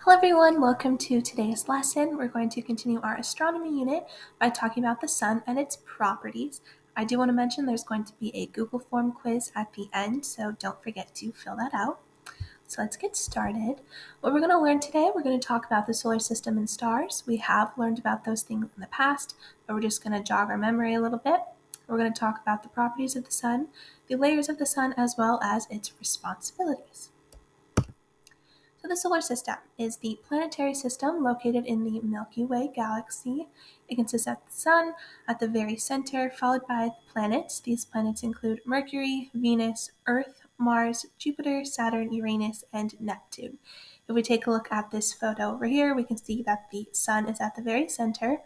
Hello everyone, welcome to today's lesson. We're going to continue our astronomy unit by talking about the sun and its properties. I do want to mention there's going to be a Google form quiz at the end, so don't forget to fill that out. So let's get started. What we're going to learn today, we're going to talk about the solar system and stars. We have learned about those things in the past, but we're just going to jog our memory a little bit. We're going to talk about the properties of the sun, the layers of the sun, as well as its responsibilities. So the solar system is the planetary system located in the Milky Way galaxy. It consists of the sun at the very center, followed by planets. These planets include Mercury, Venus, Earth, Mars, Jupiter, Saturn, Uranus, and Neptune. If we take a look at this photo over here, we can see that the sun is at the very center,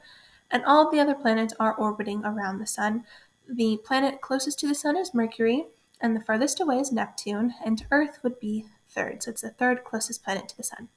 and all of the other planets are orbiting around the sun. The planet closest to the sun is Mercury, and the furthest away is Neptune, and Earth would be third, so it's the third closest planet to the sun.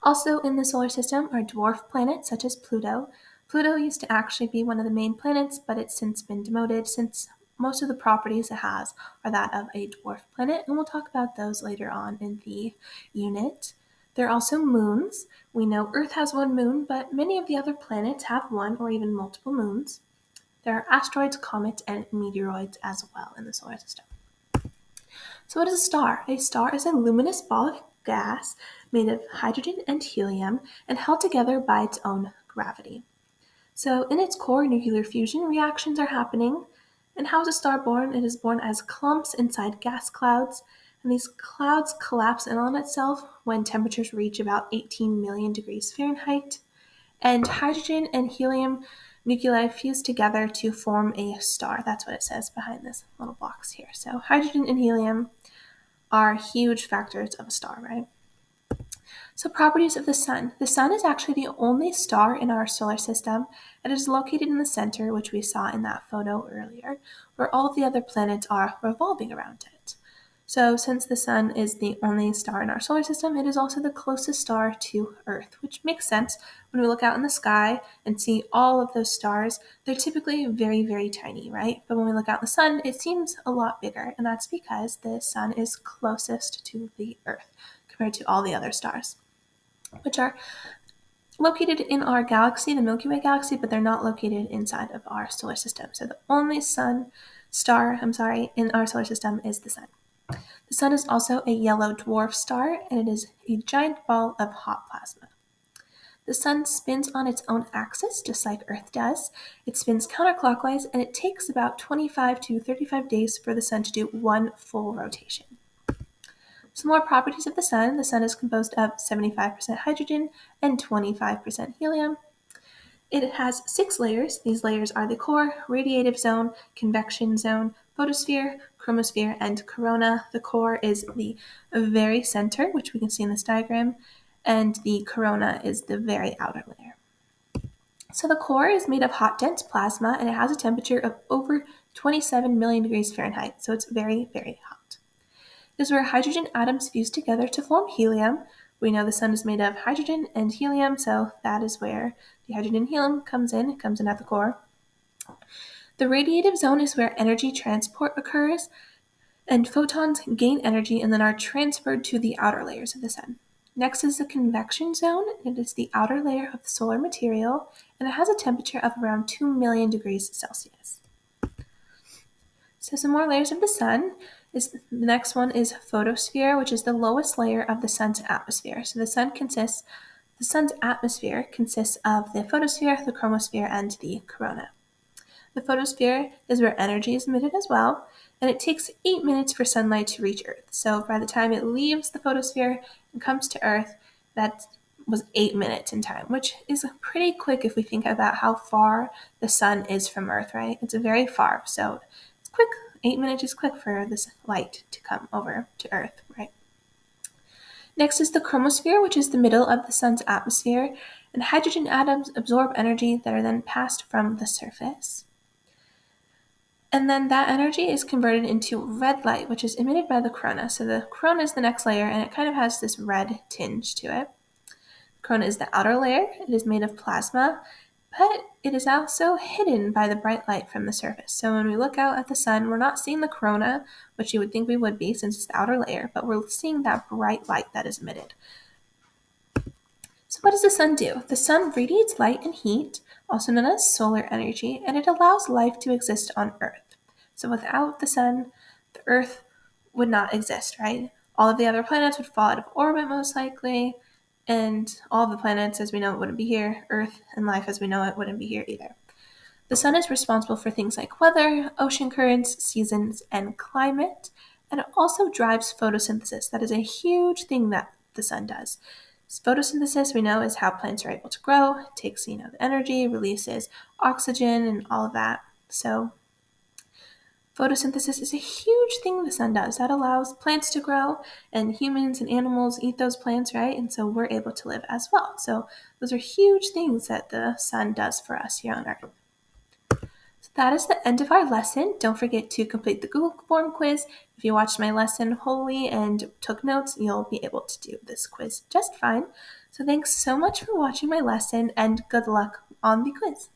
Also in the solar system are dwarf planets such as Pluto. Pluto used to actually be one of the main planets, but it's since been demoted since most of the properties it has are that of a dwarf planet, and we'll talk about those later on in the unit. There are also moons. We know Earth has one moon, but many of the other planets have one or even multiple moons. There are asteroids, comets, and meteoroids as well in the solar system. So what is a star? A star is a luminous ball of gas made of hydrogen and helium and held together by its own gravity. So in its core, nuclear fusion reactions are happening. And how is a star born? It is born as clumps inside gas clouds, and these clouds collapse in on itself when temperatures reach about 18 million degrees Fahrenheit. And hydrogen and helium nuclei fuse together to form a star. That's what it says behind this little box here. So hydrogen and helium are huge factors of a star, right? So properties of the sun. The sun is actually the only star in our solar system, and it is located in the center, which we saw in that photo earlier, where all of the other planets are revolving around it. So since the sun is the only star in our solar system, it is also the closest star to Earth, which makes sense. When we look out in the sky and see all of those stars, they're typically very, very tiny, right? But when we look out in the sun, it seems a lot bigger, and that's because the sun is closest to the Earth compared to all the other stars, which are located in our galaxy, the Milky Way galaxy, but they're not located inside of our solar system. So the only star in our solar system is the sun. The sun is also a yellow dwarf star, and it is a giant ball of hot plasma. The sun spins on its own axis, just like Earth does. It spins counterclockwise, and it takes about 25 to 35 days for the sun to do one full rotation. Some more properties of the sun. The sun is composed of 75% hydrogen and 25% helium. It has 6 layers. These layers are the core, radiative zone, convection zone, photosphere, chromosphere, and corona. The core is the very center, which we can see in this diagram, and the corona is the very outer layer. So the core is made of hot, dense plasma, and it has a temperature of over 27 million degrees Fahrenheit, so it's very, very hot. It is where hydrogen atoms fuse together to form helium. We know the sun is made of hydrogen and helium, so that is where the hydrogen and helium comes in. It comes in at the core. The radiative zone is where energy transport occurs, and photons gain energy and then are transferred to the outer layers of the sun. Next is the convection zone. It is the outer layer of the solar material, and it has a temperature of around 2 million degrees Celsius. So some more layers of the sun. The next one is photosphere, which is the lowest layer of the sun's atmosphere. So the sun's atmosphere consists of the photosphere, the chromosphere, and the corona. The photosphere is where energy is emitted as well, and it takes 8 minutes for sunlight to reach Earth. So by the time it leaves the photosphere and comes to Earth, that was 8 minutes in time, which is pretty quick if we think about how far the sun is from Earth, right? It's very far, so it's quick. 8 minutes is quick for this light to come over to Earth, right? Next is the chromosphere, which is the middle of the sun's atmosphere, and hydrogen atoms absorb energy that are then passed from the surface. And then that energy is converted into red light, which is emitted by the corona. So the corona is the next layer, and it kind of has this red tinge to it. Corona is the outer layer. It is made of plasma, but it is also hidden by the bright light from the surface. So when we look out at the sun, we're not seeing the corona, which you would think we would be since it's the outer layer, but we're seeing that bright light that is emitted. What does the sun do? The sun radiates light and heat, also known as solar energy, and it allows life to exist on Earth. So without the sun, the Earth would not exist, right? All of the other planets would fall out of orbit most likely, and all of the planets as we know it wouldn't be here. Earth and life as we know it wouldn't be here either. The sun is responsible for things like weather, ocean currents, seasons, and climate, and it also drives photosynthesis. That is a huge thing that the sun does. Photosynthesis, we know, is how plants are able to grow. It takes, the energy, releases oxygen, and all of that. So photosynthesis is a huge thing the sun does. That allows plants to grow, and humans and animals eat those plants, right? And so we're able to live as well. So those are huge things that the sun does for us here on Earth. So that is the end of our lesson. Don't forget to complete the Google form quiz. If you watched my lesson wholly and took notes, you'll be able to do this quiz just fine. So thanks so much for watching my lesson and good luck on the quiz.